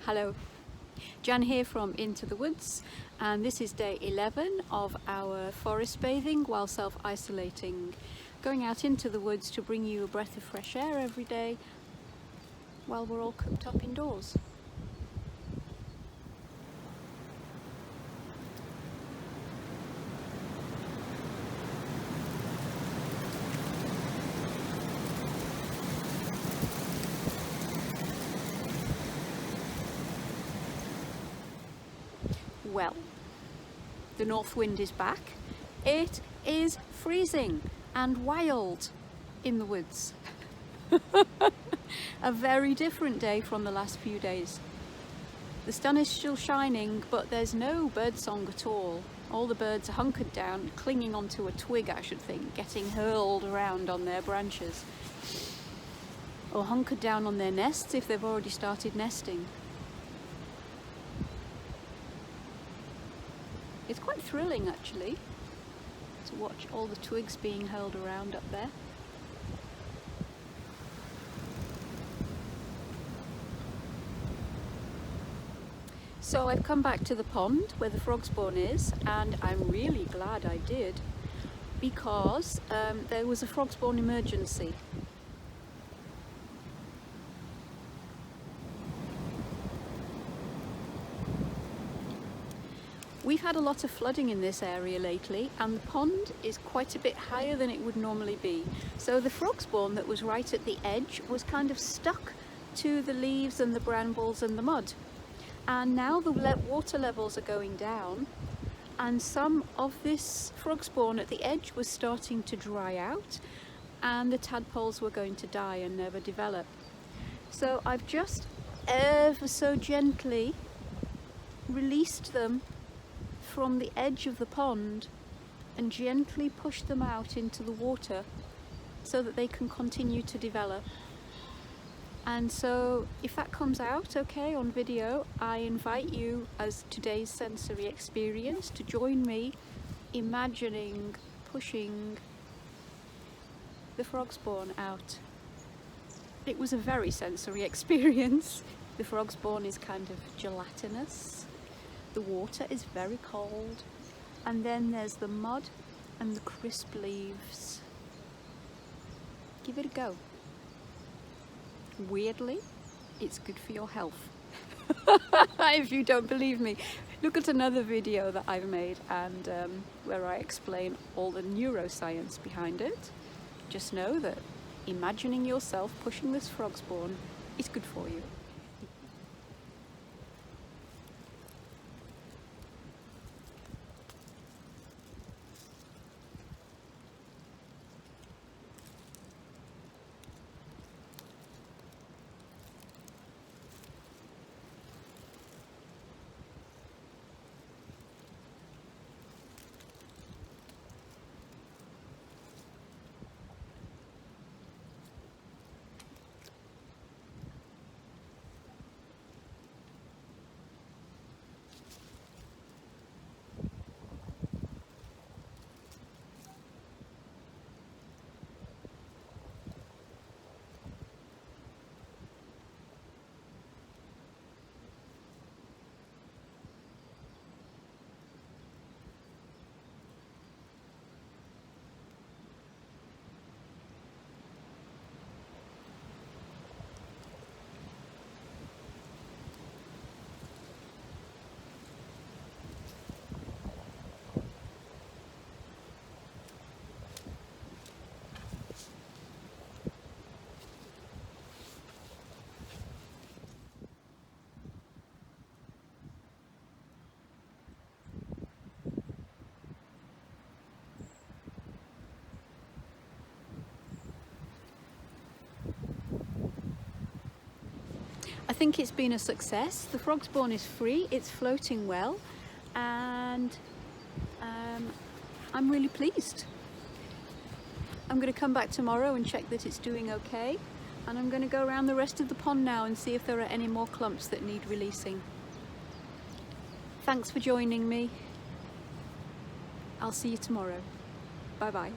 Hello, Jan here from Into the Woods, and this is day 11 of our forest bathing while self-isolating. Going out into the woods to bring you a breath of fresh air every day while we're all cooped up indoors. Well, the north wind is back. It is freezing and wild in the woods. A very different day from the last few days. The sun is still shining, but there's no bird song at all. All the birds are hunkered down, clinging onto a twig, I should think, getting hurled around on their branches. Or hunkered down on their nests if they've already started nesting. It's quite thrilling actually to watch all the twigs being hurled around up there. So I've come back to the pond where the Frogspawn is, and I'm really glad I did, because there was a Frogspawn emergency. We've had a lot of flooding in this area lately, and the pond is quite a bit higher than it would normally be. So the Frogspawn that was right at the edge was kind of stuck to the leaves and the brambles and the mud. And now the water levels are going down, and some of this Frogspawn at the edge was starting to dry out, and the tadpoles were going to die and never develop. So I've just ever so gently released them from the edge of the pond and gently push them out into the water so that they can continue to develop. And so if that comes out okay on video, I invite you as today's sensory experience to join me imagining pushing the Frogspawn out. It was a very sensory experience. The Frogspawn is kind of gelatinous. The water is very cold, and then there's the mud and the crisp leaves. Give it a go. Weirdly, it's good for your health. If you don't believe me, look at another video that I've made, and where I explain all the neuroscience behind it. Just know that imagining yourself pushing this Frogspawn is good for you. I think it's been a success. The Frogspawn is free, it's floating well, and I'm really pleased. I'm going to come back tomorrow and check that it's doing okay, and I'm going to go around the rest of the pond now and see if there are any more clumps that need releasing. Thanks for joining me. I'll see you tomorrow. Bye bye.